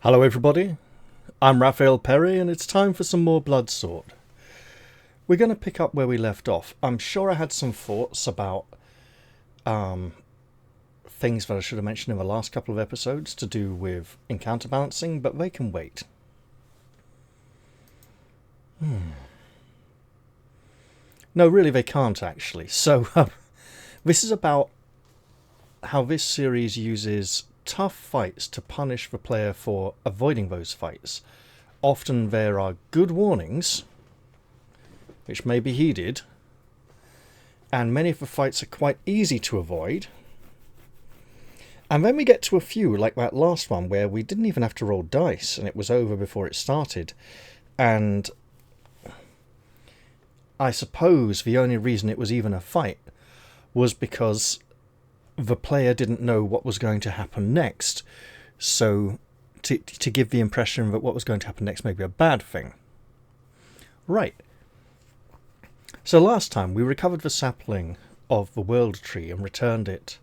Hello everybody, I'm Raphael Perry and it's time for some more Bloodsword. We're going to pick up where we left off. I'm sure I had some thoughts about things that I should have mentioned in the last couple of episodes to do with encounter balancing, but they can wait. No, really they can't actually. So this is about how this series uses tough fights to punish the player for avoiding those fights. Often there are good warnings, which may be heeded, and many of the fights are quite easy to avoid. And then we get to a few, like that last one, where we didn't even have to roll dice, and it was over before it started. And I suppose the only reason it was even a fight was because the player didn't know what was going to happen next, so to give the impression that what was going to happen next may be a bad thing. Right. So last time we recovered the sapling of the world tree and returned it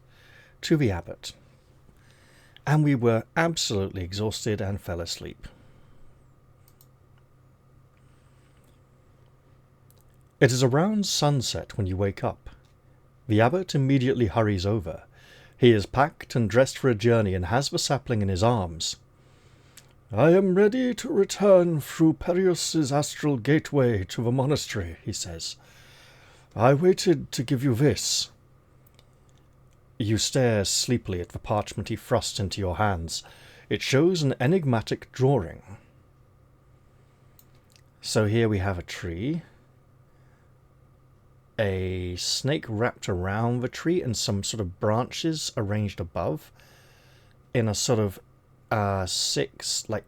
to the abbot, and we were absolutely exhausted and fell asleep. It is around sunset when you wake up. The abbot immediately hurries over. He is packed and dressed for a journey and has the sapling in his arms. "I am ready to return through Perius's astral gateway to the monastery," he says. "I waited to give you this." You stare sleepily at the parchment he thrusts into your hands. It shows an enigmatic drawing. So here we have a tree, a snake wrapped around the tree, and some sort of branches arranged above in a sort of six, like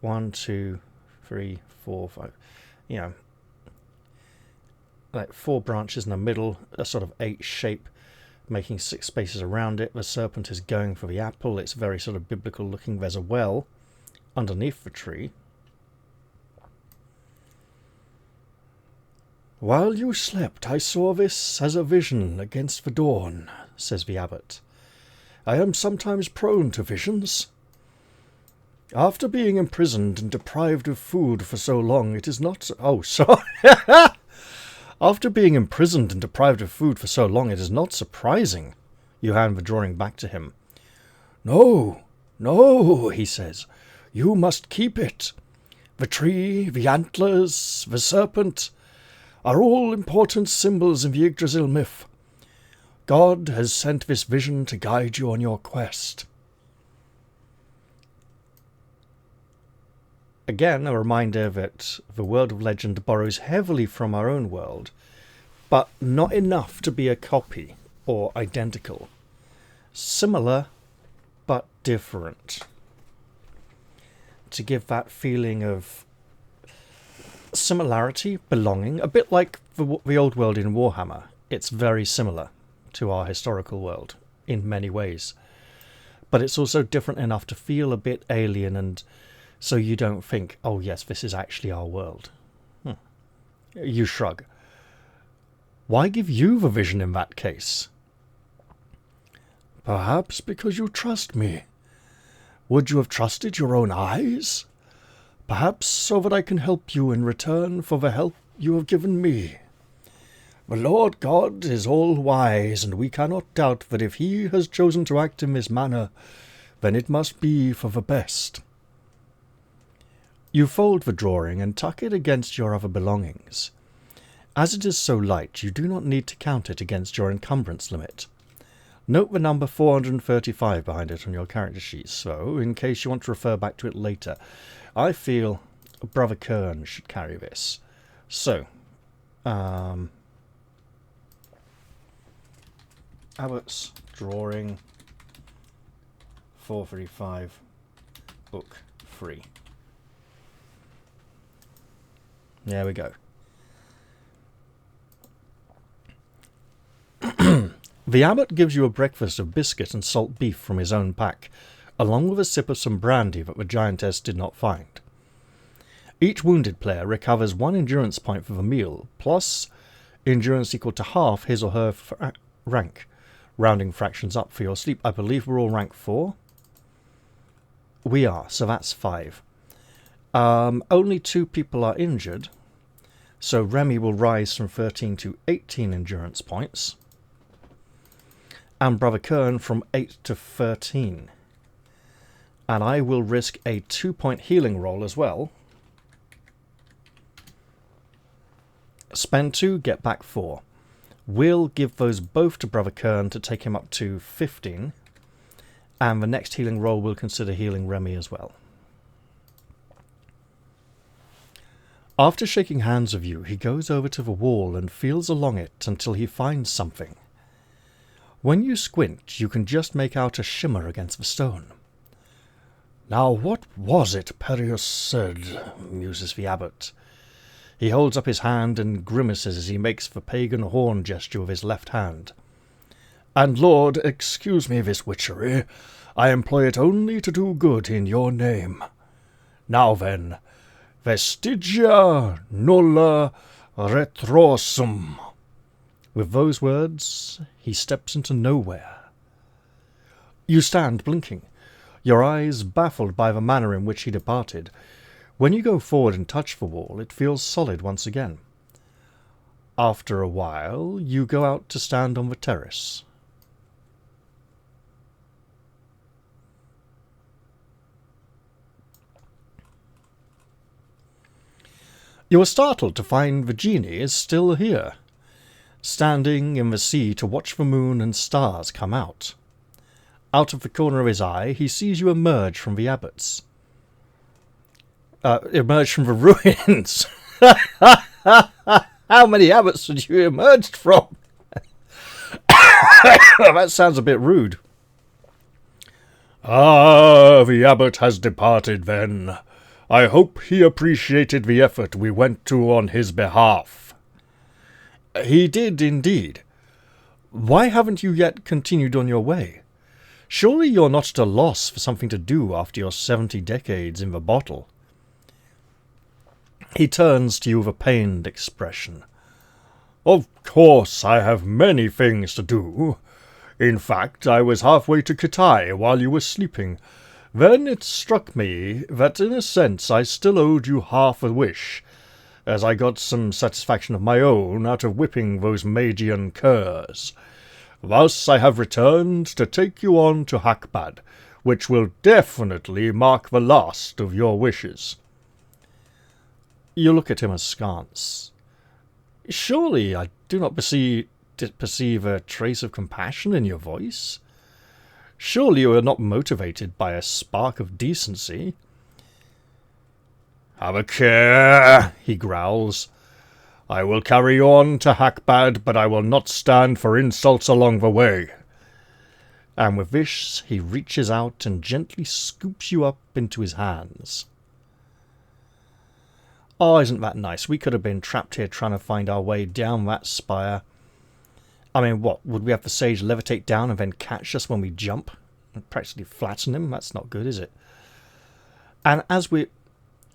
1, 2, 3, 4, 5, like 4 branches in the middle, a sort of 8 shape, making 6 spaces around it. The serpent is going for the apple. It's very sort of biblical looking. There's a well underneath the tree. "While you slept, I saw this as a vision against the dawn," says the abbot. "I am sometimes prone to visions. After being imprisoned and deprived of food for so long, it is not... Oh, sorry. After being imprisoned and deprived of food for so long, it is not surprising." You hand the drawing back to him. No, he says. "You must keep it. The tree, the antlers, the serpent are all important symbols in the Yggdrasil myth. God has sent this vision to guide you on your quest." Again, a reminder that the world of legend borrows heavily from our own world, but not enough to be a copy or identical. Similar, but different. To give that feeling of similarity, belonging, a bit like the old world in Warhammer. It's very similar to our historical world in many ways, but it's also different enough to feel a bit alien, and so you don't think, oh yes, this is actually our world. You shrug. "Why give you the vision in that case?" "Perhaps because you trust me. Would you have trusted your own eyes? Perhaps so that I can help you in return for the help you have given me. The Lord God is all-wise, and we cannot doubt that if he has chosen to act in this manner, then it must be for the best." You fold the drawing and tuck it against your other belongings. As it is so light, you do not need to count it against your encumbrance limit. Note the number 435 behind it on your character sheet, so in case you want to refer back to it later. I feel Brother Kern should carry this. So, Abbott's Drawing 435, Book 3. There we go. The abbot gives you a breakfast of biscuit and salt beef from his own pack, along with a sip of some brandy that the giantess did not find. Each wounded player recovers 1 endurance point for the meal, plus endurance equal to half his or her rank, rounding fractions up for your sleep. I believe we're all rank 4. We are, so that's 5. Only 2 people are injured, so Remy will rise from 13 to 18 endurance points, and Brother Kern from 8 to 13. And I will risk a 2-point healing roll as well. Spend 2, get back 4. We'll give those both to Brother Kern to take him up to 15. And the next healing roll will consider healing Remy as well. After shaking hands with you, he goes over to the wall and feels along it until he finds something. When you squint, you can just make out a shimmer against the stone. "Now what was it Perius said?" muses the abbot. He holds up his hand and grimaces as he makes the pagan horn gesture with his left hand. "And Lord, excuse me this witchery. I employ it only to do good in your name. Now then, vestigia nulla retrosum." With those words, he steps into nowhere. You stand blinking, your eyes baffled by the manner in which he departed. When you go forward and touch the wall, it feels solid once again. After a while, you go out to stand on the terrace. You are startled to find the genie is still here, standing in the sea to watch the moon and stars come out. Out of the corner of his eye, he sees you emerge from the abbots. Emerge from the ruins. How many abbots had you emerged from? That sounds a bit rude. "Ah, the abbot has departed then. I hope he appreciated the effort we went to on his behalf." "He did indeed. Why haven't you yet continued on your way? Surely you're not at a loss for something to do after your 70 decades in the bottle." He turns to you with a pained expression. "Of course I have many things to do. In fact, I was halfway to Kitai while you were sleeping. Then it struck me that in a sense I still owed you half a wish, as I got some satisfaction of my own out of whipping those Magian curs. Thus I have returned to take you on to Hakbad, which will definitely mark the last of your wishes." You look at him askance. "Surely I do not perceive a trace of compassion in your voice? Surely you are not motivated by a spark of decency?" "Have a care," he growls. "I will carry you on to Hakbad, but I will not stand for insults along the way." And with this, he reaches out and gently scoops you up into his hands. Oh, isn't that nice? We could have been trapped here trying to find our way down that spire. I mean, what? Would we have the sage levitate down and then catch us when we jump? And practically flatten him? That's not good, is it? And as we...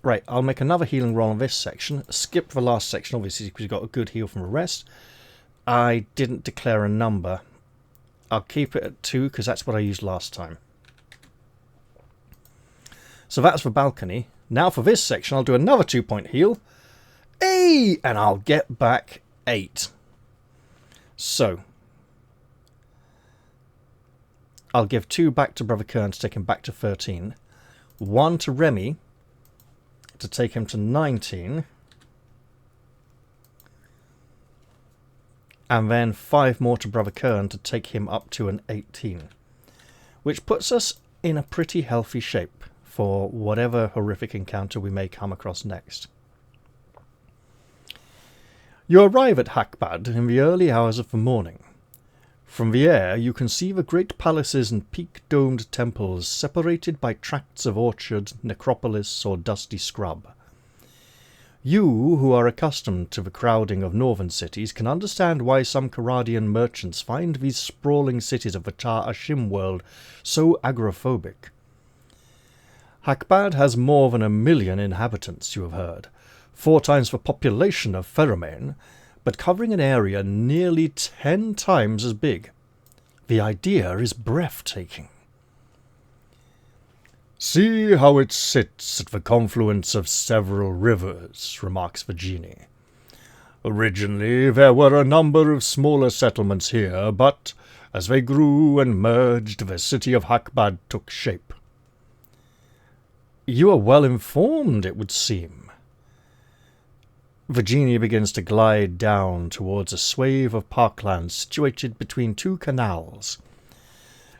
Right, I'll make another healing roll on this section. Skip the last section, obviously, because we've got a good heal from the rest. I didn't declare a number. I'll keep it at 2, because that's what I used last time. So that's the balcony. Now for this section, I'll do another 2-point heal. Hey! And I'll get back 8. So, I'll give 2 back to Brother Kern to take him back to 13. 1 to Remy to take him to 19. And then 5 more to Brother Kern to take him up to an 18. Which puts us in a pretty healthy shape for whatever horrific encounter we may come across next. You arrive at Hakbad in the early hours of the morning. From the air you can see the great palaces and peak-domed temples separated by tracts of orchard, necropolis or dusty scrub. You, who are accustomed to the crowding of northern cities, can understand why some Karadian merchants find these sprawling cities of the Tar Ashim world so agoraphobic. Hakbad has more than 1 million inhabitants, you have heard, 4 times the population of Ferromain, but covering an area nearly 10 times as big. The idea is breathtaking. See how it sits at the confluence of several rivers, remarks the genie. Originally there were a number of smaller settlements here, but as they grew and merged, the city of Hakbad took shape. You are well informed, it would seem. The genie begins to glide down towards a swathe of parkland situated between two canals.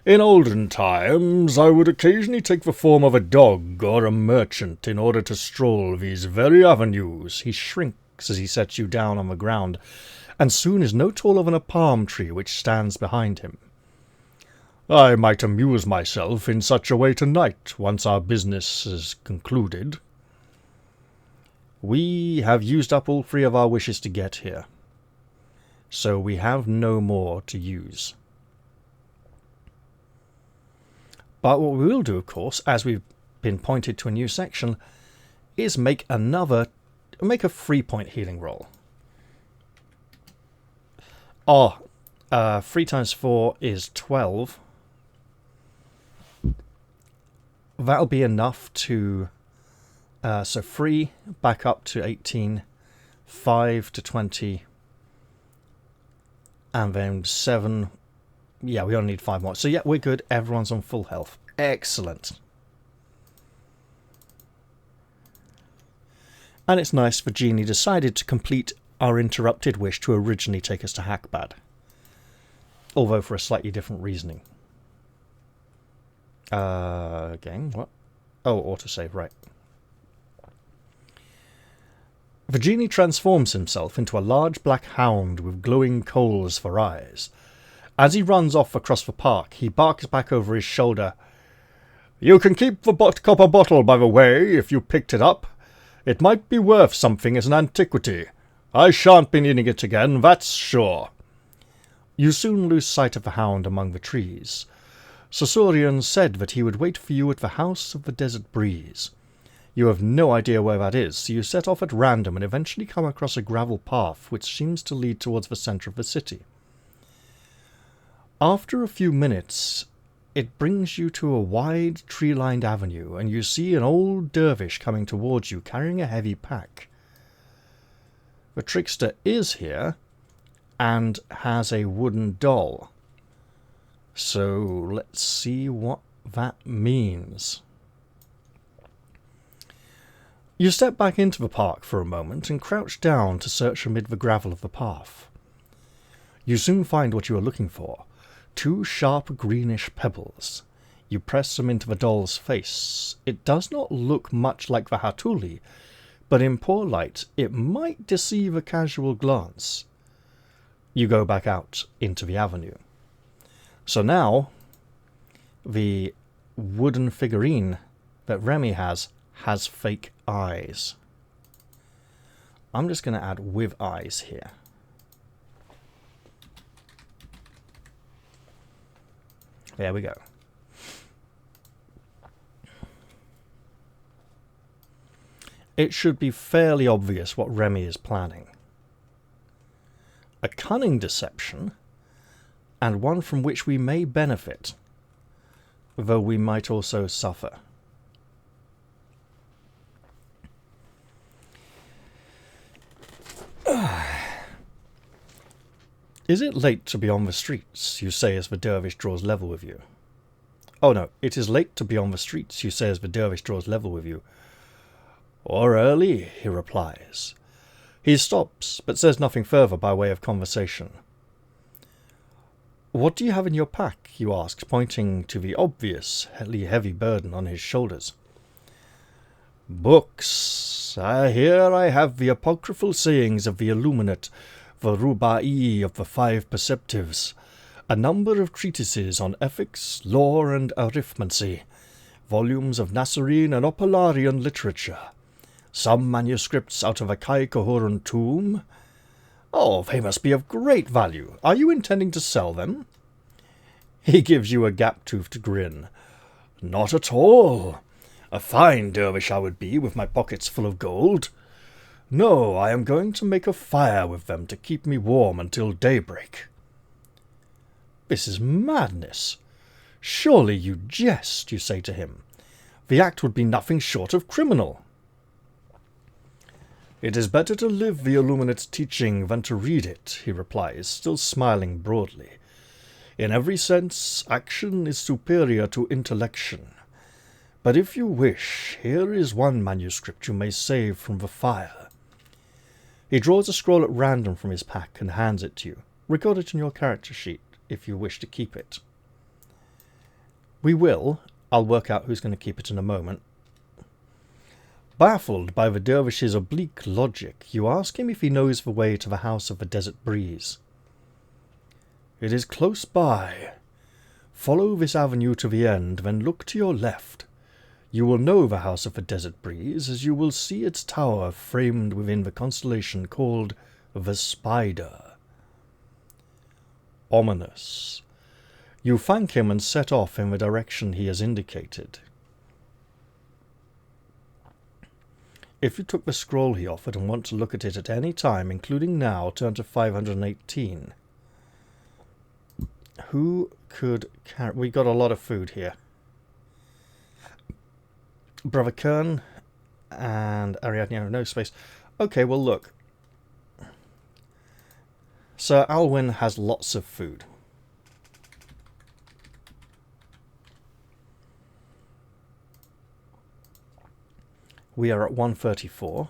In olden times, I would occasionally take the form of a dog or a merchant in order to stroll these very avenues. He shrinks as he sets you down on the ground, and soon is no taller than a palm tree which stands behind him. I might amuse myself in such a way tonight, once our business is concluded. We have used up all 3 of our wishes to get here, so we have no more to use. But what we will do, of course, as we've been pointed to a new section, is make a 3-point healing roll. 3 times 4 is 12. That'll be enough to... so 3 back up to 18, 5 to 20, and then 7... Yeah, we only need 5 more. So yeah, we're good. Everyone's on full health. Excellent. And it's nice the genie decided to complete our interrupted wish to originally take us to Hakbad. Although for a slightly different reasoning. Again, what? Oh, autosave, right. The genie transforms himself into a large black hound with glowing coals for eyes. As he runs off across the park, he barks back over his shoulder. You can keep the copper bottle, by the way, if you picked it up. It might be worth something as an antiquity. I shan't be needing it again, that's sure. You soon lose sight of the hound among the trees. Sosorian said that he would wait for you at the House of the Desert Breeze. You have no idea where that is, so you set off at random and eventually come across a gravel path which seems to lead towards the centre of the city. After a few minutes, it brings you to a wide tree-lined avenue, and you see an old dervish coming towards you carrying a heavy pack. The trickster is here, and has a wooden doll. So let's see what that means. You step back into the park for a moment and crouch down to search amid the gravel of the path. You soon find what you are looking for. 2 sharp greenish pebbles. You press them into the doll's face. It does not look much like the Hatuli, but in poor light it might deceive a casual glance. You go back out into the avenue. So now, the wooden figurine that Remy has fake eyes. I'm just going to add with eyes here. There we go. It should be fairly obvious what Remy is planning. A cunning deception, and one from which we may benefit, though we might also suffer. Is it late to be on the streets, you say as the dervish draws level with you? Oh no, it is late to be on the streets, you say as the dervish draws level with you. Or early, he replies. He stops, but says nothing further by way of conversation. What do you have in your pack, you ask, pointing to the obvious heavy burden on his shoulders. Books. Here I have the apocryphal sayings of the Illuminate, the Rubai of the 5 Perceptives, a number of treatises on ethics, lore, and arithmancy, volumes of Nasserene and Opalarian literature, some manuscripts out of a Kai-Kohoran tomb. Oh, they must be of great value. Are you intending to sell them? He gives you a gap-toothed grin. Not at all. A fine dervish I would be with my pockets full of gold. No, I am going to make a fire with them to keep me warm until daybreak. This is madness. Surely you jest, you say to him. The act would be nothing short of criminal. It is better to live the Illuminate's teaching than to read it, he replies, still smiling broadly. In every sense, action is superior to intellection. But if you wish, here is one manuscript you may save from the fire. He draws a scroll at random from his pack and hands it to you. Record it in your character sheet if you wish to keep it. We will. I'll work out who's going to keep it in a moment. Baffled by the dervish's oblique logic, you ask him if he knows the way to the House of the Desert Breeze. It is close by. Follow this avenue to the end, then look to your left. You will know the House of the Desert Breeze, as you will see its tower framed within the constellation called the Spider. Ominous. You thank him and set off in the direction he has indicated. If you took the scroll he offered and want to look at it at any time, including now, turn to 518. Who could carry... We got a lot of food here. Brother Kern and Ariadne, no space. Okay, well look. Sir Alwyn has lots of food. We are at 134.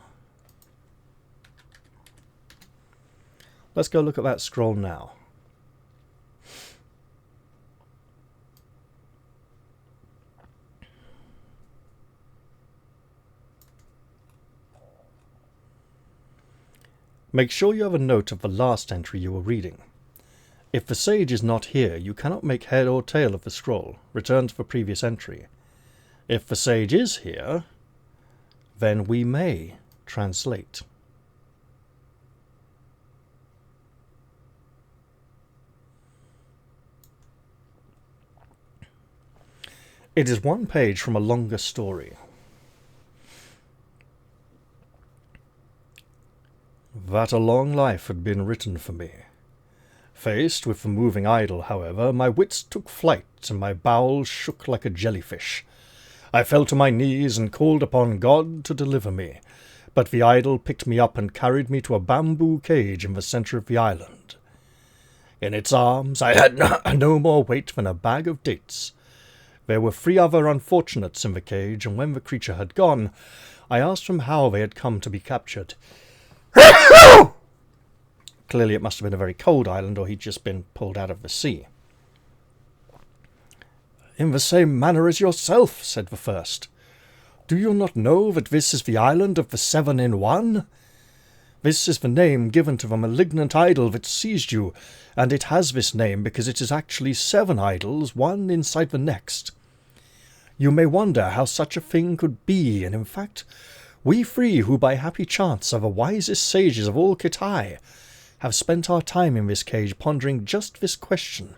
Let's go look at that scroll now. Make sure you have a note of the last entry you were reading. If the sage is not here, you cannot make head or tail of the scroll. Return to the previous entry. If the sage is here, then we may translate. It is one page from a longer story. That a long life had been written for me. Faced with the moving idol, however, my wits took flight and my bowels shook like a jellyfish. I fell to my knees and called upon God to deliver me, but the idol picked me up and carried me to a bamboo cage in the centre of the island. In its arms I had no more weight than a bag of dates. There were 3 other unfortunates in the cage, and when the creature had gone, I asked them how they had come to be captured. Clearly it must have been a very cold island, or he'd just been pulled out of the sea. In the same manner as yourself, said the first. Do you not know that this is the island of the 7-in-1? This is the name given to the malignant idol that seized you, and it has this name because it is actually 7 idols, one inside the next. You may wonder how such a thing could be, and in fact, we 3 who by happy chance are the wisest sages of all Kitai have spent our time in this cage pondering just this question.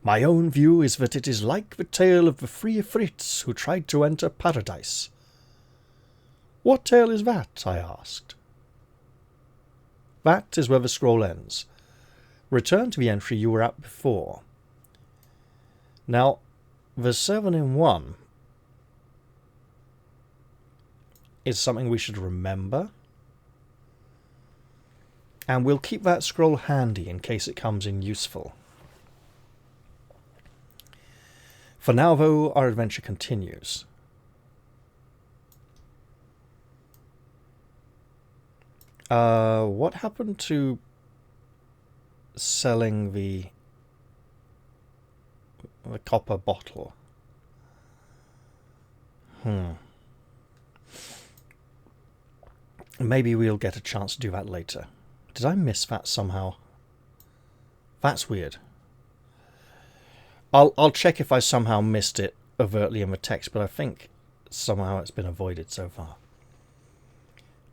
My own view is that it is like the tale of the 3 Ifrits who tried to enter paradise. What tale is that? I asked. That is where the scroll ends. Return to the entry you were at before. Now, the 7-in-1 is something we should remember. And we'll keep that scroll handy in case it comes in useful. For now, though, our adventure continues. What happened to selling the copper bottle? Maybe we'll get a chance to do that later. Did I miss that somehow? That's weird. I'll check if I somehow missed it overtly in the text, but I think somehow it's been avoided so far.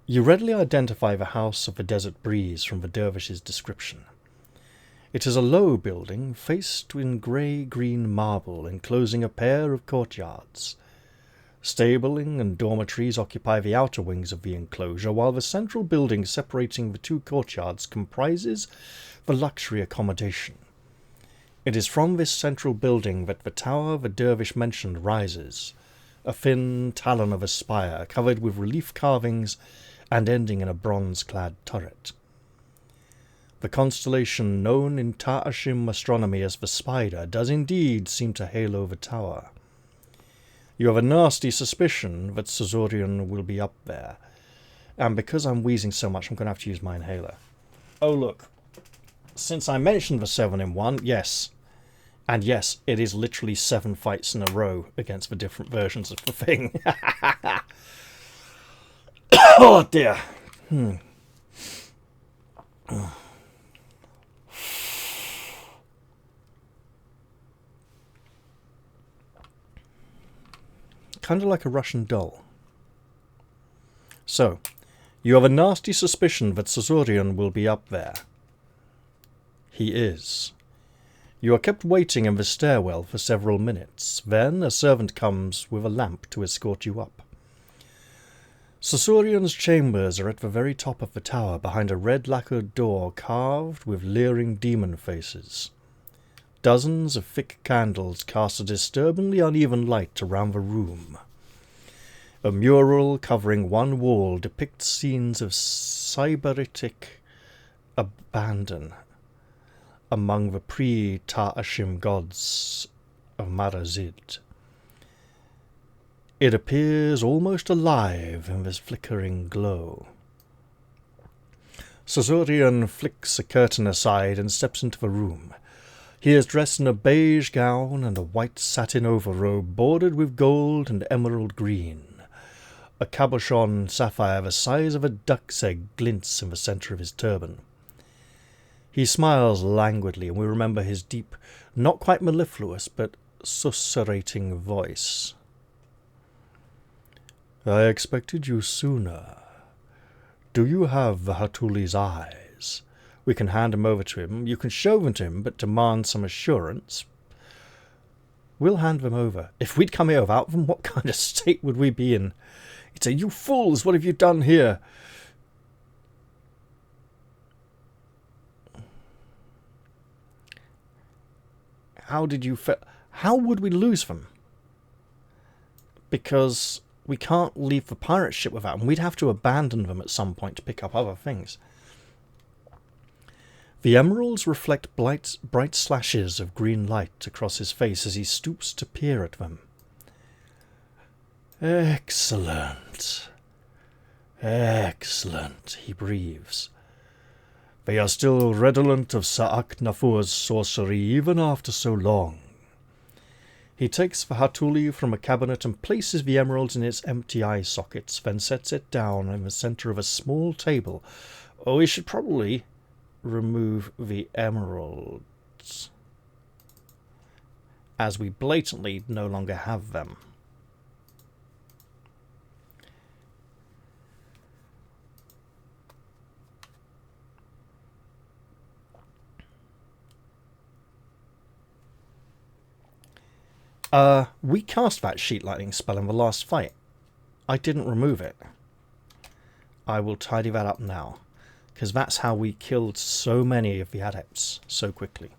You readily identify the House of the Desert Breeze from the dervish's description. It is a low building, faced in grey-green marble, enclosing a pair of courtyards. Stabling and dormitories occupy the outer wings of the enclosure, while the central building separating the 2 courtyards comprises the luxury accommodation. It is from this central building that the tower the dervish mentioned rises, a thin talon of a spire covered with relief carvings and ending in a bronze-clad turret. The constellation known in Ta'ashim astronomy as the Spider does indeed seem to halo the tower. You have a nasty suspicion that Sazorian will be up there, and because I'm wheezing so much I'm going to have to use my inhaler. Oh look, since I mentioned the 7-in-1, yes, and yes, it is literally 7 fights in a row against the different versions of the thing. Oh dear. Kind of like a Russian doll. So, you have a nasty suspicion that Sazorian will be up there. He is. You are kept waiting in the stairwell for several minutes. Then a servant comes with a lamp to escort you up. Sazorian's chambers are at the very top of the tower, behind a red lacquered door carved with leering demon faces. Dozens of thick candles cast a disturbingly uneven light around the room. A mural covering one wall depicts scenes of Sybaritic abandon among the pre-Ta'ashim gods of Marazid. It appears almost alive in this flickering glow. Sazorian flicks a curtain aside and steps into the room. He is dressed in a beige gown and a white satin overrobe bordered with gold and emerald green. A cabochon sapphire the size of a duck's egg glints in the centre of his turban. He smiles languidly, and we remember his deep, not quite mellifluous, but susurrating voice. I expected you sooner. Do you have the Hatuli's eyes? We can hand them over to him. You can show them to him, but demand some assurance. We'll hand them over. If we'd come here without them, what kind of state would we be in? He'd say, you fools, what have you done here? How did you how would we lose them? Because we can't leave the pirate ship without them. We'd have to abandon them at some point to pick up other things. The emeralds reflect bright slashes of green light across his face as he stoops to peer at them. Excellent. Excellent, he breathes. They are still redolent of Sa'ak Nafur's sorcery even after so long. He takes the Hatuli from a cabinet and places the emeralds in its empty eye sockets, then sets it down in the centre of a small table. Oh, we should probably remove the emeralds, as we blatantly no longer have them. We cast that sheet lightning spell in the last fight. I didn't remove it. I will tidy that up now, because that's how we killed so many of the adepts so quickly.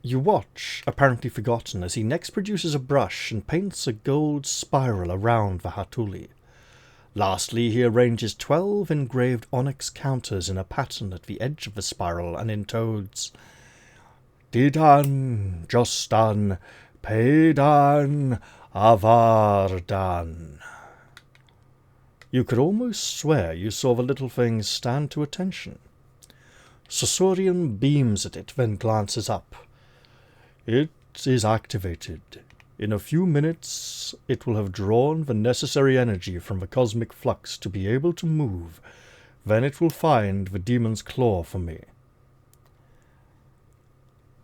You watch, apparently forgotten, as he next produces a brush and paints a gold spiral around the Hatuli. Lastly, he arranges 12 engraved onyx counters in a pattern at the edge of the spiral and intones, Didan, Jostan, Peidan, Avardan. You could almost swear you saw the little things stand to attention. Sazorian beams at it, then glances up. It is activated. In a few minutes, it will have drawn the necessary energy from the cosmic flux to be able to move. Then it will find the demon's claw for me.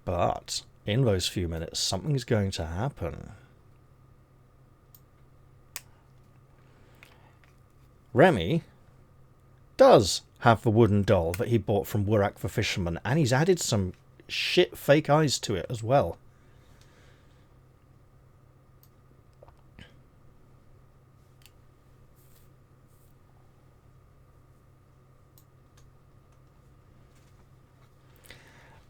But in those few minutes, something's going to happen. Remy does have the wooden doll that he bought from Wurak the fisherman, and he's added some shit fake eyes to it as well.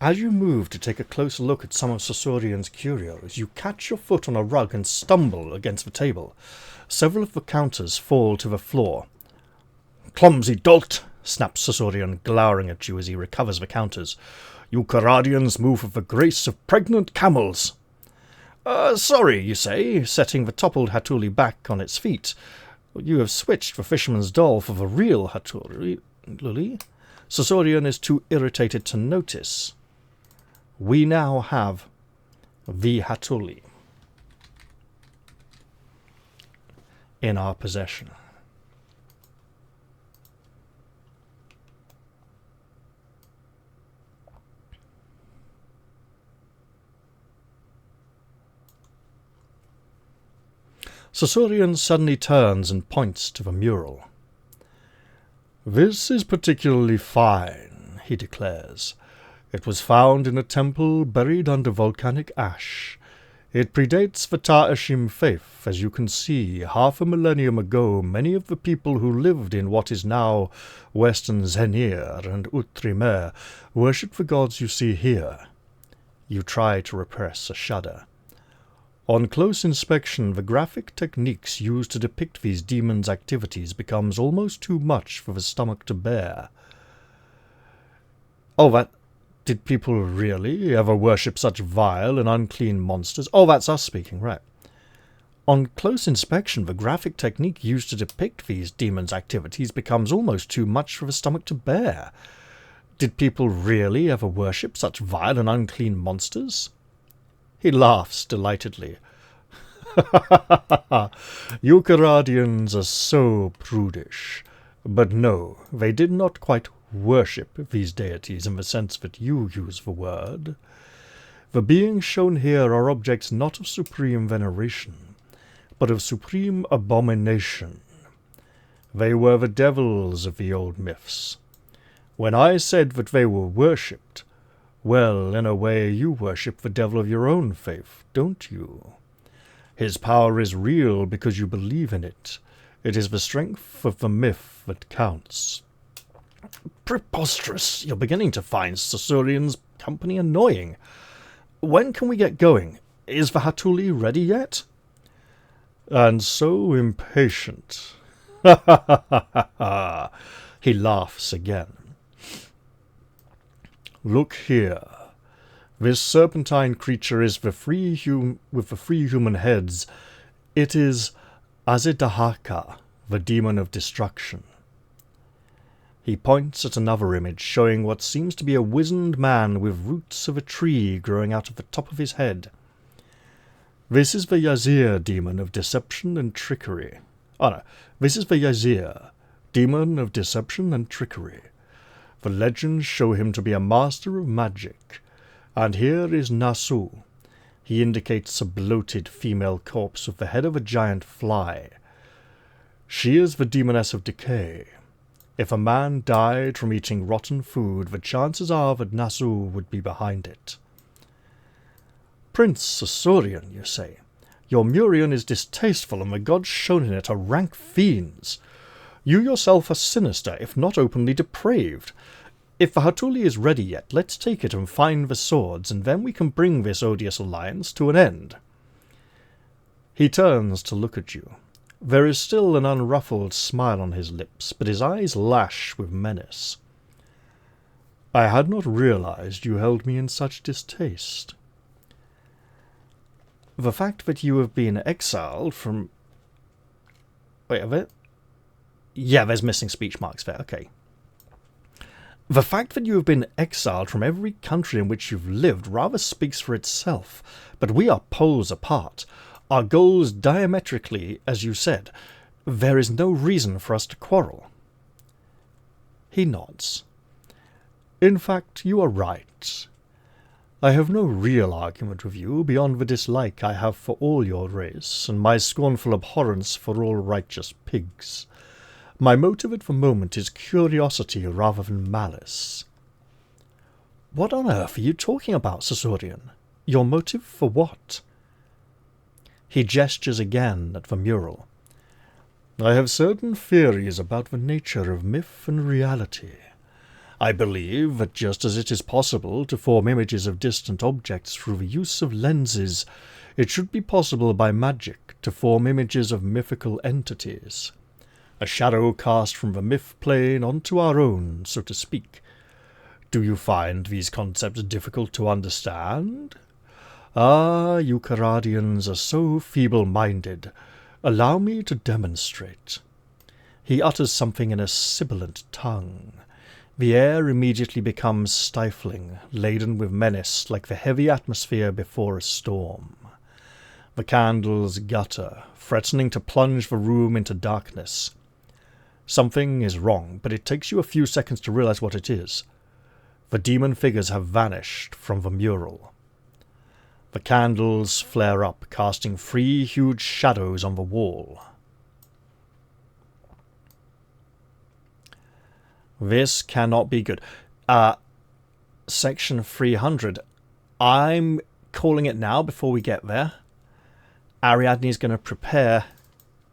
As you move to take a closer look at some of Sosorian's curios, you catch your foot on a rug and stumble against the table. Several of the counters fall to the floor. "Clumsy dolt!" snaps Sosorian, glowering at you as he recovers the counters. "You Karadians move with the grace of pregnant camels." Sorry, you say, setting the toppled Hatuli back on its feet. You have switched the fisherman's doll for the real Hatuli. Sosorian is too irritated to notice. We now have the Hatuli in our possession. Sosorian suddenly turns and points to the mural. "This is particularly fine," he declares. "It was found in a temple buried under volcanic ash. It predates the Ta'ashim faith. As you can see, half a millennium ago, many of the people who lived in what is now Western Zenir and Utrimer worshipped the gods you see here." You try to repress a shudder. "On close inspection, the graphic techniques used to depict these demons' activities becomes almost too much for the stomach to bear." Did people really ever worship such vile and unclean monsters? Oh, that's us speaking, right. "On close inspection, the graphic technique used to depict these demons' activities becomes almost too much for the stomach to bear. Did people really ever worship such vile and unclean monsters?" He laughs delightedly. "You Karadians are so prudish. But no, they did not quite worship these deities in the sense that you use the word. The beings shown here are objects not of supreme veneration, but of supreme abomination. They were the devils of the old myths. When I said that they were worshipped, well, in a way you worship the devil of your own faith, don't you? His power is real because you believe in it. It is the strength of the myth that counts." Preposterous! You're beginning to find Sosorian's company annoying. When can we get going? Is the Hatuli ready yet? "And so impatient." He laughs again. "Look here. This serpentine creature is with the three human heads. It is Azedahaka, the demon of destruction." He points at another image showing what seems to be a wizened man with roots of a tree growing out of the top of his head. "This is the Yazir demon of deception and trickery. This is the Yazir, demon of deception and trickery. The legends show him to be a master of magic. And here is Nasu." He indicates a bloated female corpse with the head of a giant fly. "She is the demoness of decay. If a man died from eating rotten food, the chances are that Nasu would be behind it." "Prince Sosorian, you say? Your Murian is distasteful, and the gods shown in it are rank fiends. You yourself are sinister, if not openly depraved. If the Hatuli is ready yet, let's take it and find the swords, and then we can bring this odious alliance to an end." He turns to look at you. There is still an unruffled smile on his lips, but his eyes lash with menace. "I had not realized you held me in such distaste." "The fact that you have been exiled from..." Wait, have it? Yeah, there's missing speech marks there, okay. "The fact that you have been exiled from every country in which you've lived rather speaks for itself, but we are poles apart. Our goals diametrically, as you said. There is no reason for us to quarrel." He nods. "In fact, you are right. I have no real argument with you beyond the dislike I have for all your race, and my scornful abhorrence for all righteous pigs. My motive at the moment is curiosity rather than malice." "What on earth are you talking about, Sosorian? Your motive for what?" He gestures again at the mural. "I have certain theories about the nature of myth and reality. I believe that just as it is possible to form images of distant objects through the use of lenses, it should be possible by magic to form images of mythical entities. A shadow cast from the myth plane onto our own, so to speak. Do you find these concepts difficult to understand? Ah, you Karadians are so feeble-minded. Allow me to demonstrate. He utters something in a sibilant tongue. The air immediately becomes stifling, laden with menace like the heavy atmosphere before a storm. The candles gutter, threatening to plunge the room into darkness. Something is wrong, but it takes you a few seconds to realize what it is. The demon figures have vanished from the mural. The candles flare up, casting 3 huge shadows on the wall. This cannot be good. Section 300. I'm calling it now before we get there. Ariadne's going to prepare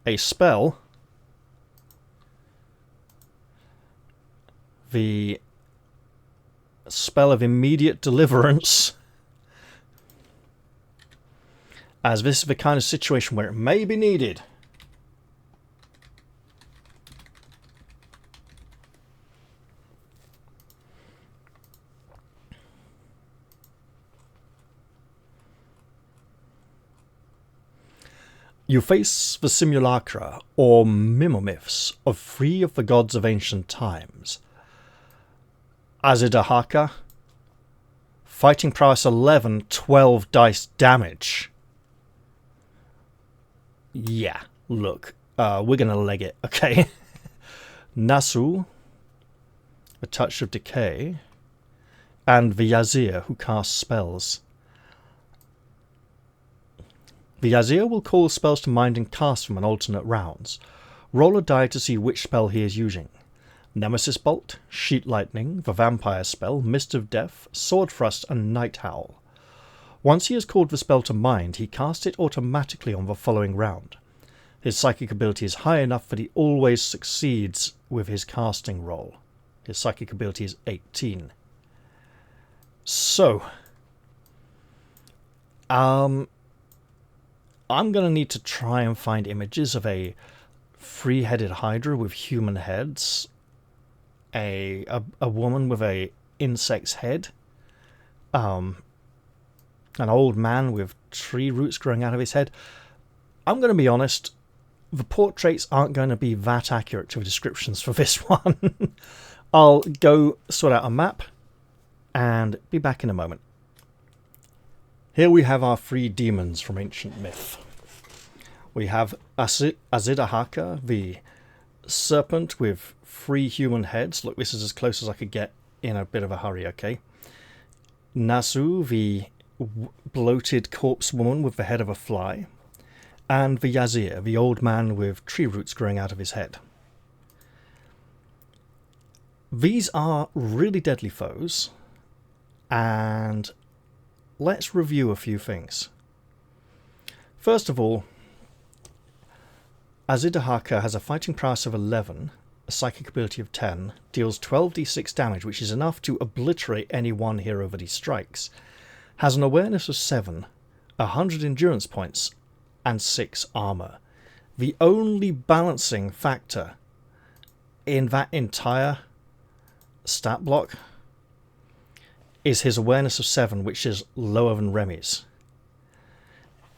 a spell. The spell of immediate deliverance. As this is the kind of situation where it may be needed. You face the simulacra, or mimomyths, of 3 of the gods of ancient times. Azidahaka, fighting prowess 11, 12 dice damage. Yeah, look, we're gonna leg it, okay? Nasu, a touch of decay, and the Yazir, who casts spells. The Yazir will call spells to mind and cast them on alternate rounds. Roll a die to see which spell he is using. Nemesis Bolt, Sheet Lightning, the Vampire Spell, Mist of Death, Sword Thrust, and Night Howl. Once he has called the spell to mind, he casts it automatically on the following round. His psychic ability is high enough that he always succeeds with his casting roll. His psychic ability is 18. So, I'm going to need to try and find images of a 3-headed hydra with human heads, a woman with a insect's head, an old man with tree roots growing out of his head. I'm going to be honest, the portraits aren't going to be that accurate to the descriptions for this one. I'll go sort out a map and be back in a moment. Here we have our 3 demons from ancient myth. We have Azidahaka, the serpent with 3 human heads. Look, this is as close as I could get in a bit of a hurry, okay? Nasu, the bloated corpse woman with the head of a fly. And the Yazir, the old man with tree roots growing out of his head. These are really deadly foes, and let's review a few things. First of all, Azidahaka has a fighting prowess of 11, a psychic ability of 10, deals 12d6 damage, which is enough to obliterate any one hero that he strikes, has an awareness of 7, 100 endurance points, and 6 armor. The only balancing factor in that entire stat block is his awareness of 7, which is lower than Remy's.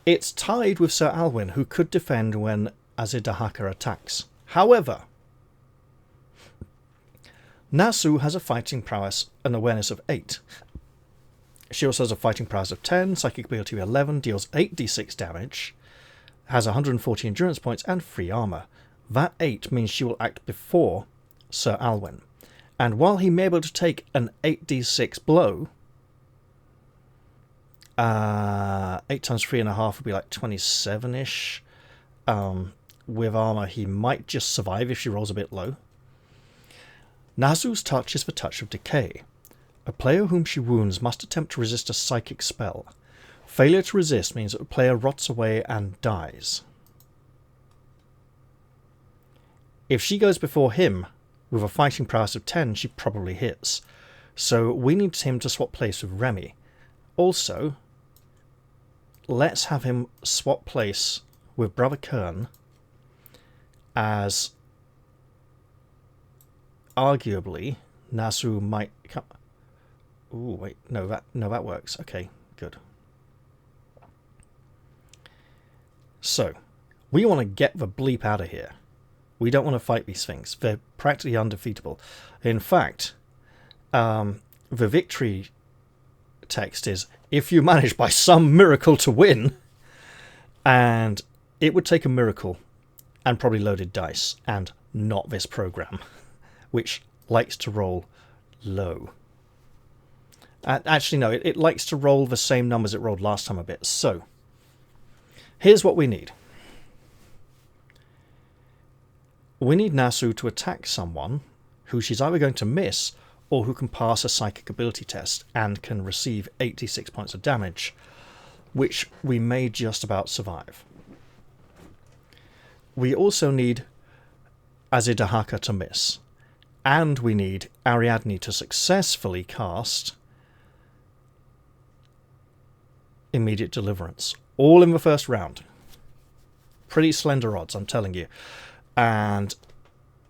It's tied with Sir Alwyn, who could defend when Azidahaka attacks. However, Nasu has a fighting prowess, an awareness of 8. She also has a fighting prowess of 10, psychic ability of 11, deals 8d6 damage, has 140 endurance points and 3 armor. That 8 means she will act before Sir Alwyn. And while he may be able to take an 8d6 blow, 8 times 3.5 would be like 27-ish. With armor, he might just survive if she rolls a bit low. Nasu's touch is the touch of decay. A player whom she wounds must attempt to resist a psychic spell. Failure to resist means that the player rots away and dies. If she goes before him, with a fighting prowess of 10, she probably hits. So we need him to swap place with Remy. Also, let's have him swap place with Brother Kern, as arguably Nasu might come. Ooh, wait, no, that works. Okay, good. So, we want to get the bleep out of here. We don't want to fight these things. They're practically undefeatable. In fact, the victory text is, if you manage by some miracle to win, and it would take a miracle and probably loaded dice, and not this program, which likes to roll low. Actually, no, it likes to roll the same numbers it rolled last time a bit. So, here's what we need. We need Nasu to attack someone who she's either going to miss or who can pass a psychic ability test and can receive 86 points of damage, which we may just about survive. We also need Azidahaka to miss, and we need Ariadne to successfully cast Immediate Deliverance, all in the first round. Pretty slender odds, I'm telling you. And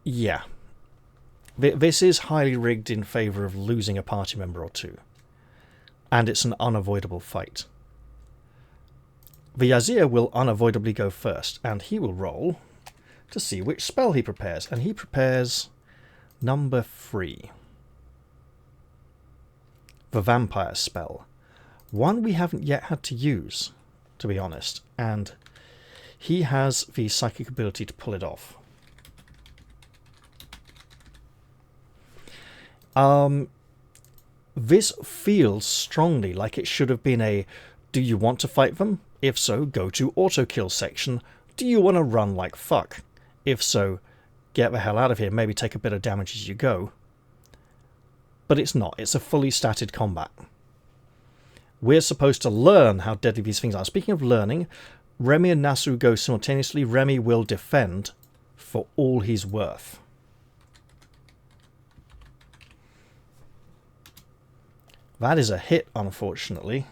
yeah, this is highly rigged in favour of losing a party member or two, and it's an unavoidable fight. The Yazir will unavoidably go first, and he will roll to see which spell he prepares, and he prepares number 3, the vampire spell. One we haven't yet had to use, to be honest, and he has the psychic ability to pull it off. This feels strongly like it should have been a, do you want to fight them? If so, go to auto kill section. Do you want to run like fuck? If so, get the hell out of here, maybe take a bit of damage as you go. But it's not, it's a fully statted combat. We're supposed to learn how deadly these things are. Speaking of learning, Remy and Nasu go simultaneously. Remy will defend for all he's worth. That is a hit, unfortunately.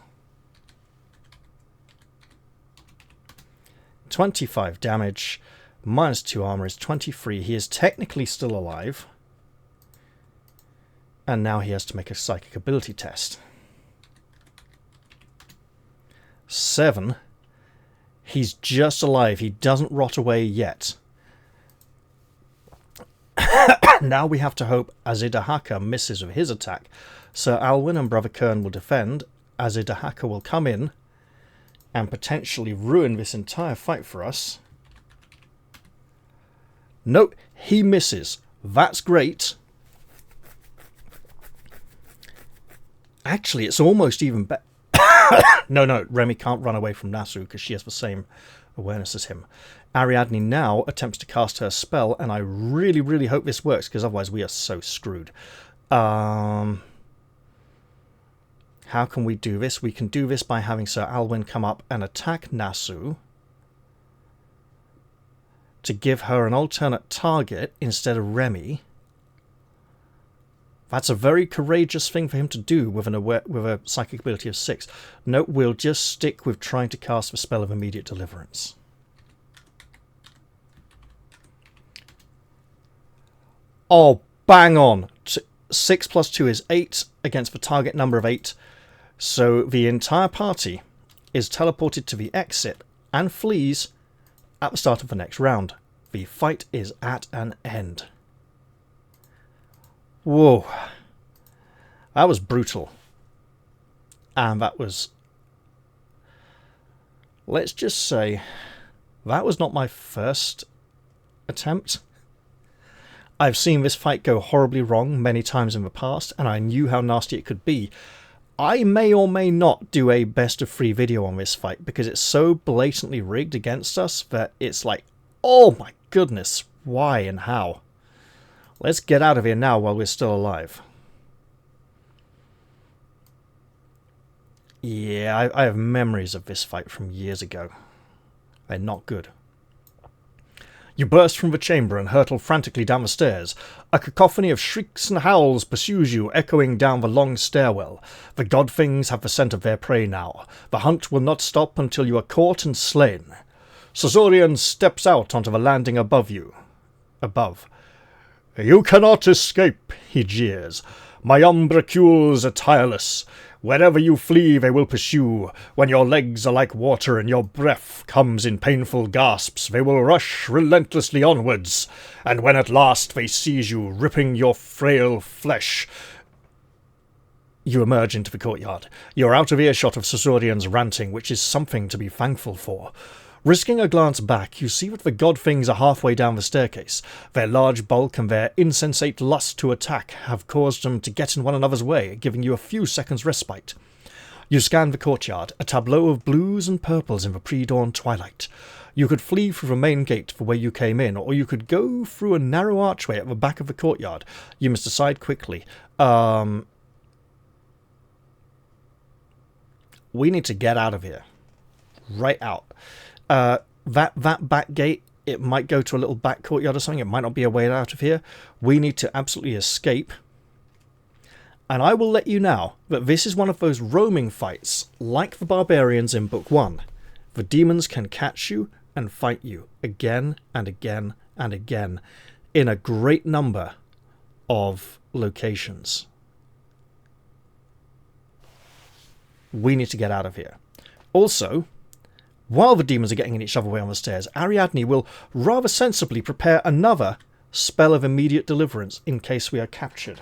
25 damage, minus 2 armor is 23. He is technically still alive. And now he has to make a psychic ability test. 7. He's just alive. He doesn't rot away yet. Now we have to hope Azidahaka misses with his attack. Sir Alwyn and Brother Kern will defend. Azidahaka will come in and potentially ruin this entire fight for us. Nope, he misses. That's great. Actually, it's almost even better. No, Remy can't run away from Nasu because she has the same awareness as him. Ariadne now attempts to cast her spell, and I really, really hope this works, because otherwise we are so screwed. How can we do this? We can do this by having Sir Alwyn come up and attack Nasu to give her an alternate target instead of Remy. That's a very courageous thing for him to do with a psychic ability of 6. No, we'll just stick with trying to cast the spell of Immediate Deliverance. Oh, bang on. 6 plus 2 is 8 against the target number of 8. So the entire party is teleported to the exit and flees at the start of the next round. The fight is at an end. Whoa. That was brutal. And that was... let's just say that was not my first attempt. I've seen this fight go horribly wrong many times in the past, and I knew how nasty it could be. I may or may not do a best of 3 video on this fight, because it's so blatantly rigged against us that it's like, oh my goodness, why and how? Let's get out of here now while we're still alive. Yeah, I have memories of this fight from years ago. They're not good. You burst from the chamber and hurtle frantically down the stairs. A cacophony of shrieks and howls pursues you, echoing down the long stairwell. The god things have the scent of their prey now. The hunt will not stop until you are caught and slain. Sazorian steps out onto the landing above you. You cannot escape, he jeers. My umbracules are tireless. Wherever you flee, they will pursue. When your legs are like water and your breath comes in painful gasps, they will rush relentlessly onwards. And when at last they seize you, ripping your frail flesh... You emerge into the courtyard. You are out of earshot of Sazorian's ranting, which is something to be thankful for. Risking a glance back, you see that the god things are halfway down the staircase. Their large bulk and their insensate lust to attack have caused them to get in one another's way, giving you a few seconds' respite. You scan the courtyard, a tableau of blues and purples in the pre-dawn twilight. You could flee through the main gate the way you came in, or you could go through a narrow archway at the back of the courtyard. You must decide quickly. We need to get out of here. Right out. That back gate, it might go to a little back courtyard or something. It might not be a way out of here. We need to absolutely escape. And I will let you know that this is one of those roaming fights, like the barbarians in Book 1. The demons can catch you and fight you again and again and again in a great number of locations. We need to get out of here. Also, while the demons are getting in each other way on the stairs, Ariadne will rather sensibly prepare another spell of immediate deliverance in case we are captured.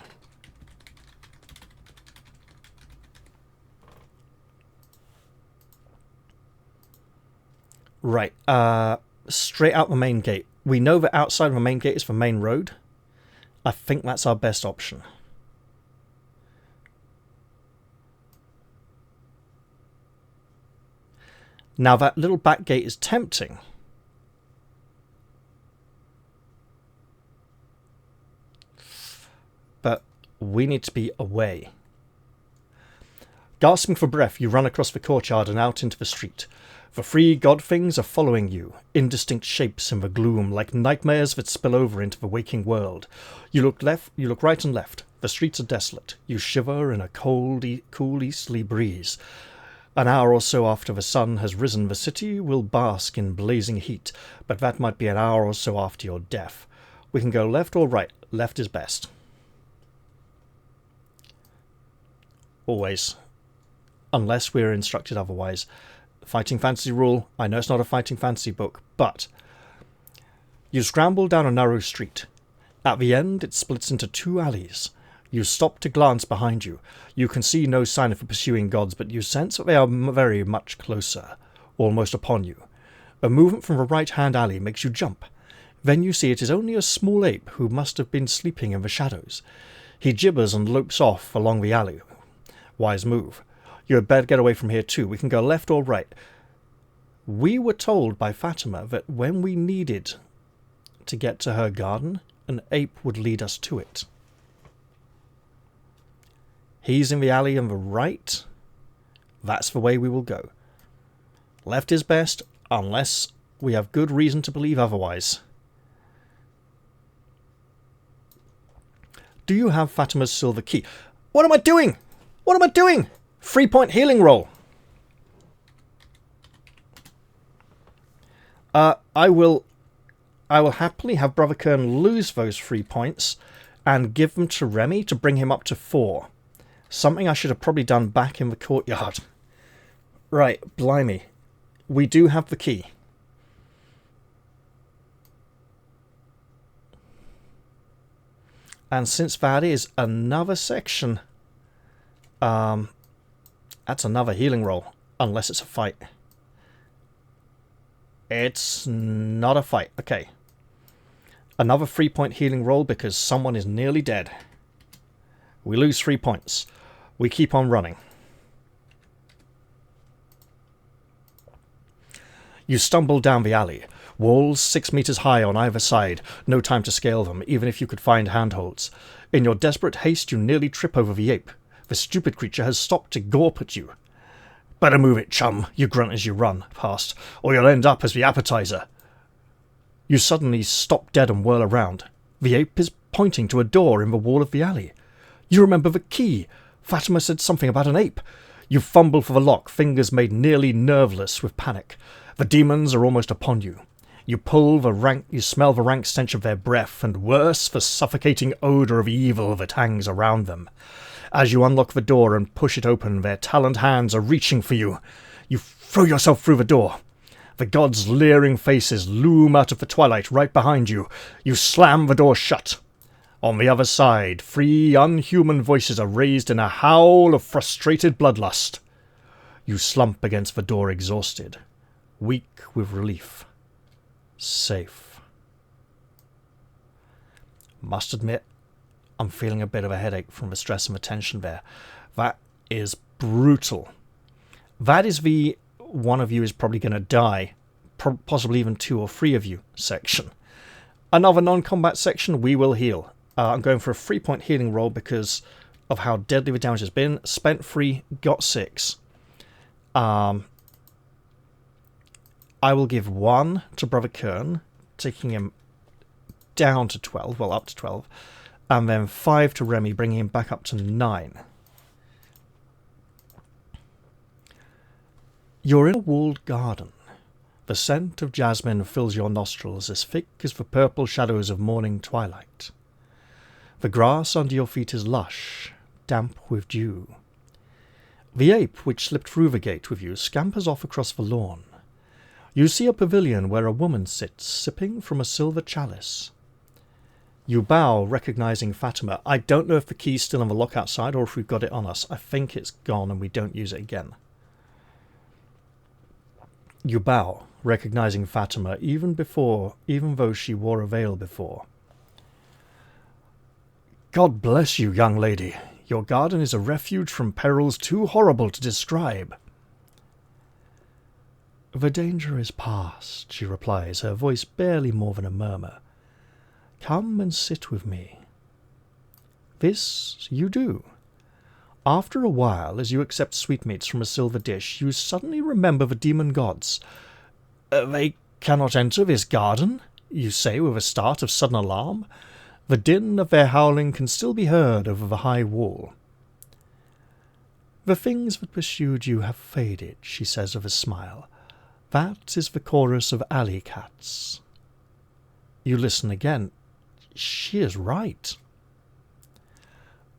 Right, straight out the main gate. We know that outside of the main gate is the main road. I think that's our best option. Now that little back gate is tempting. But we need to be away. Gasping for breath, you run across the courtyard and out into the street. The three god things are following you, indistinct shapes in the gloom, like nightmares that spill over into the waking world. You look right and left. The streets are desolate. You shiver in a cool easterly breeze. An hour or so after the sun has risen, the city will bask in blazing heat, but that might be an hour or so after your death. We can go left or right. Left is best. Always. Unless we're instructed otherwise. Fighting Fantasy rule. I know it's not a Fighting Fantasy book, but... You scramble down a narrow street. At the end, it splits into two alleys. You stop to glance behind you. You can see no sign of the pursuing gods, but you sense that they are very much closer, almost upon you. A movement from the right-hand alley makes you jump. Then you see it is only a small ape who must have been sleeping in the shadows. He gibbers and lopes off along the alley. Wise move. You had better get away from here too. We can go left or right. We were told by Fatima that when we needed to get to her garden, an ape would lead us to it. He's in the alley on the right. That's the way we will go. Left is best, unless we have good reason to believe otherwise. Do you have Fatima's silver key? What am I doing? What am I doing? 3-point healing roll. I will happily have Brother Kern lose those 3 points and give them to Remy to bring him up to 4. Something I should have probably done back in the courtyard. Right, blimey. We do have the key. And since that is another section, that's another healing roll, unless it's a fight. It's not a fight. Okay. Another 3-point healing roll because someone is nearly dead. We lose 3 points. We keep on running. You stumble down the alley. Walls 6 meters high on either side. No time to scale them, even if you could find handholds. In your desperate haste, you nearly trip over the ape. The stupid creature has stopped to gawp at you. Better move it, chum, you grunt as you run past, or you'll end up as the appetizer. You suddenly stop dead and whirl around. The ape is pointing to a door in the wall of the alley. You remember the key. Fatima said something about an ape. You fumble for the lock, fingers made nearly nerveless with panic. The demons are almost upon you. You smell the rank stench of their breath, and worse, the suffocating odour of evil that hangs around them. As you unlock the door and push it open, their taloned hands are reaching for you. You throw yourself through the door. The gods' leering faces loom out of the twilight right behind you. You slam the door shut. On the other side, 3 unhuman voices are raised in a howl of frustrated bloodlust. You slump against the door exhausted, weak with relief. Safe. Must admit, I'm feeling a bit of a headache from the stress and the tension there. That is brutal. That is the one of you is probably going to die, possibly even 2 or 3 of you section. Another non-combat section, we will heal. I'm going for a 3-point healing roll because of how deadly the damage has been. Spent 3, got 6. I will give 1 to Brother Kern, taking him down to 12, well, up to 12, and then 5 to Remy, bringing him back up to 9. You're in a walled garden. The scent of jasmine fills your nostrils as thick as the purple shadows of morning twilight. The grass under your feet is lush, damp with dew. The ape, which slipped through the gate with you, scampers off across the lawn. You see a pavilion where a woman sits, sipping from a silver chalice. You bow, recognizing Fatima. I don't know if the key's still in the lock outside or if we've got it on us. I think it's gone and we don't use it again. You bow, recognizing Fatima, even though she wore a veil before. God bless you, young lady. Your garden is a refuge from perils too horrible to describe. The danger is past, she replies, her voice barely more than a murmur. Come and sit with me. This you do. After a while, as you accept sweetmeats from a silver dish, you suddenly remember the demon gods. They cannot enter this garden, you say with a start of sudden alarm. The din of their howling can still be heard over the high wall. The things that pursued you have faded, she says with a smile. That is the chorus of alley cats. You listen again. She is right.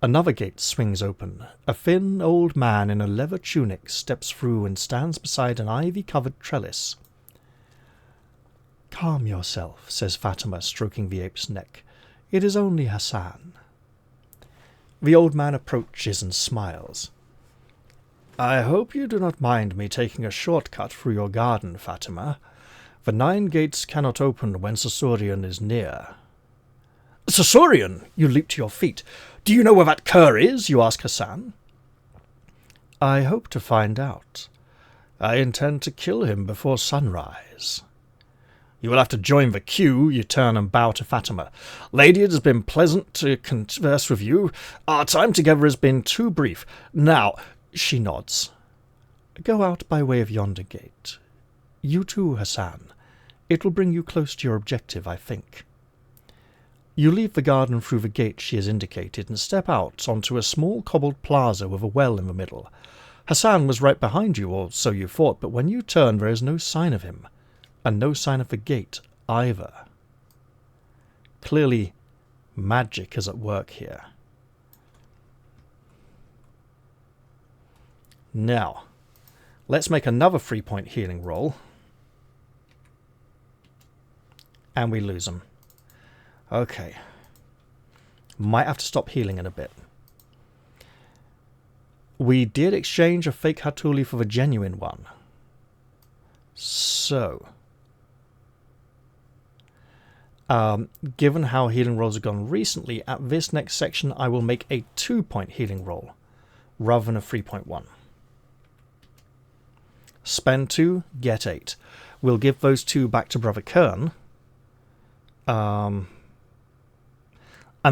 Another gate swings open. A thin old man in a leather tunic steps through and stands beside an ivy-covered trellis. Calm yourself, says Fatima, stroking the ape's neck. It is only Hassan. The old man approaches and smiles. I hope you do not mind me taking a shortcut through your garden, Fatima. The 9 gates cannot open when Sosorian is near. Sosorian! You leap to your feet. Do you know where that cur is? You ask Hassan. I hope to find out. I intend to kill him before sunrise. You will have to join the queue. You turn and bow to Fatima. Lady, it has been pleasant to converse with you. Our time together has been too brief. Now, she nods. Go out by way of yonder gate. You too, Hassan. It will bring you close to your objective, I think. You leave the garden through the gate she has indicated and step out onto a small cobbled plaza with a well in the middle. Hassan was right behind you, or so you thought, but when you turn there is no sign of him, and no sign of the gate either. Clearly, magic is at work here. Now, let's make another 3-point healing roll. And we lose them. Okay. Might have to stop healing in a bit. We did exchange a fake Hatuli for the genuine one. So, given how healing rolls have gone recently, at this next section I will make a 2-point healing roll rather than a 3.1. Spend 2, get 8. We'll give those 2 back to Brother Kern. And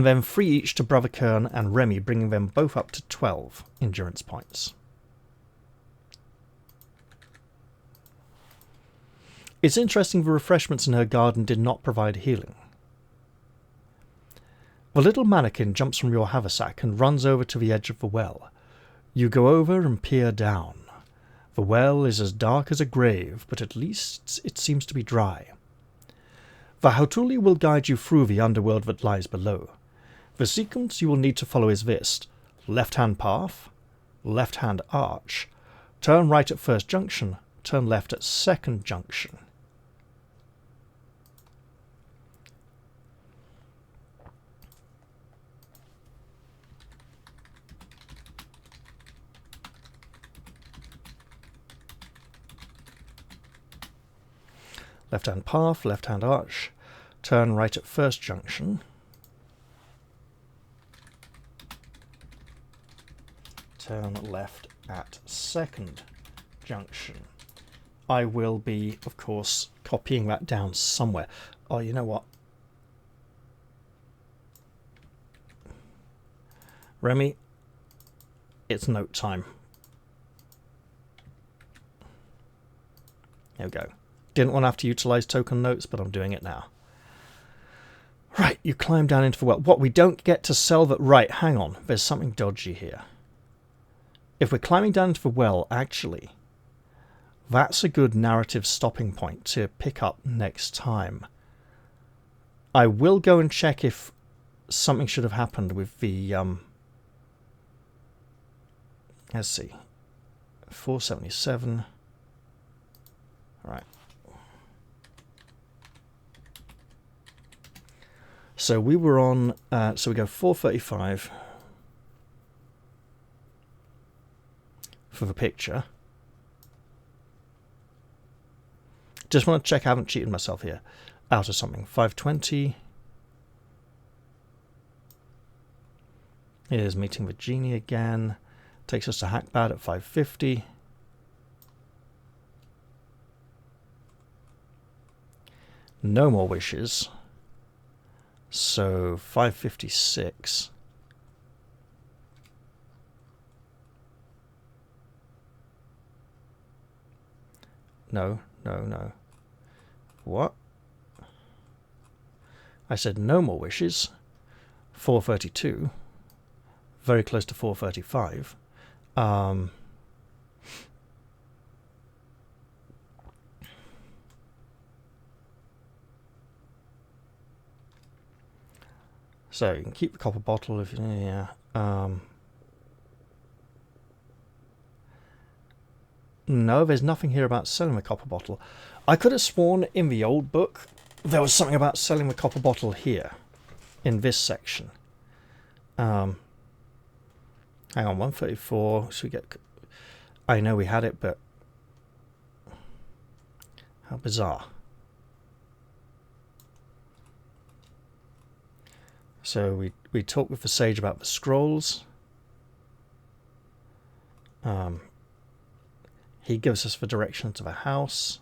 then 3 each to Brother Kern and Remy, bringing them both up to 12 endurance points. It's interesting the refreshments in her garden did not provide healing. The little mannequin jumps from your haversack and runs over to the edge of the well. You go over and peer down. The well is as dark as a grave, but at least it seems to be dry. The Hautuli will guide you through the underworld that lies below. The sequence you will need to follow is this: left-hand path, left-hand arch, turn right at first junction, turn left at second junction. Left-hand path, left-hand arch, turn right at first junction. Turn left at second junction. I will be, of course, copying that down somewhere. Oh, you know what? Remy, it's note time. There we go. Didn't want to have to utilize token notes, but I'm doing it now. Right, you climb down into the well. What, we don't get to sell that? Right, hang on. There's something dodgy here. If we're climbing down into the well, actually, that's a good narrative stopping point to pick up next time. I will go and check if something should have happened with the... let's see. 477. Right. So we were on, so we go 435 for the picture. Just want to check I haven't cheated myself here out of something. 520. Here's meeting with Genie again. Takes us to Hakbad at 550. No more wishes. So 556. No. What? I said no more wishes. 432. Very close to 435. So you can keep the copper bottle if yeah. No, there's nothing here about selling the copper bottle. I could have sworn in the old book there was something about selling the copper bottle here in this section. Hang on, 134. So we get. I know we had it, but how bizarre. So we talked with the sage about the scrolls. He gives us the direction to the house.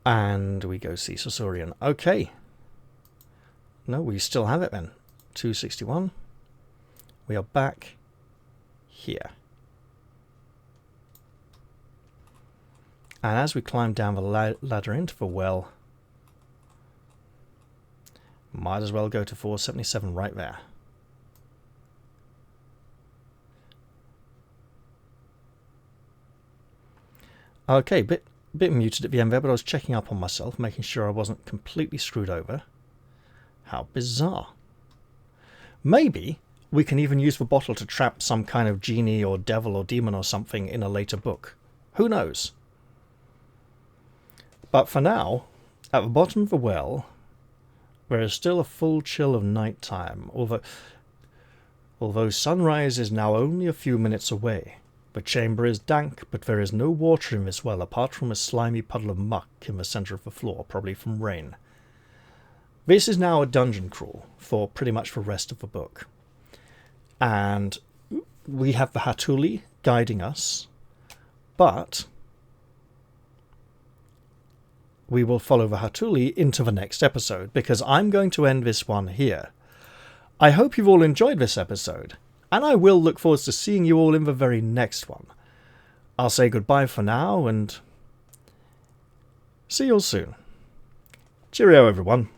And we go see Sorcerian. Okay. No, we still have it then. 261. We are back here. And as we climb down the ladder into the well, might as well go to 477 right there. Okay, bit muted at the end there, but I was checking up on myself, making sure I wasn't completely screwed over. How bizarre. Maybe we can even use the bottle to trap some kind of genie or devil or demon or something in a later book. Who knows? But for now, at the bottom of the well, there is still a full chill of night time, although sunrise is now only a few minutes away. The chamber is dank, but there is no water in this well apart from a slimy puddle of muck in the centre of the floor, probably from rain. This is now a dungeon crawl for pretty much the rest of the book. And we have the Hautuli guiding us, but we will follow Vahatuli into the next episode, because I'm going to end this one here. I hope you've all enjoyed this episode, and I will look forward to seeing you all in the very next one. I'll say goodbye for now, and see you all soon. Cheerio, everyone.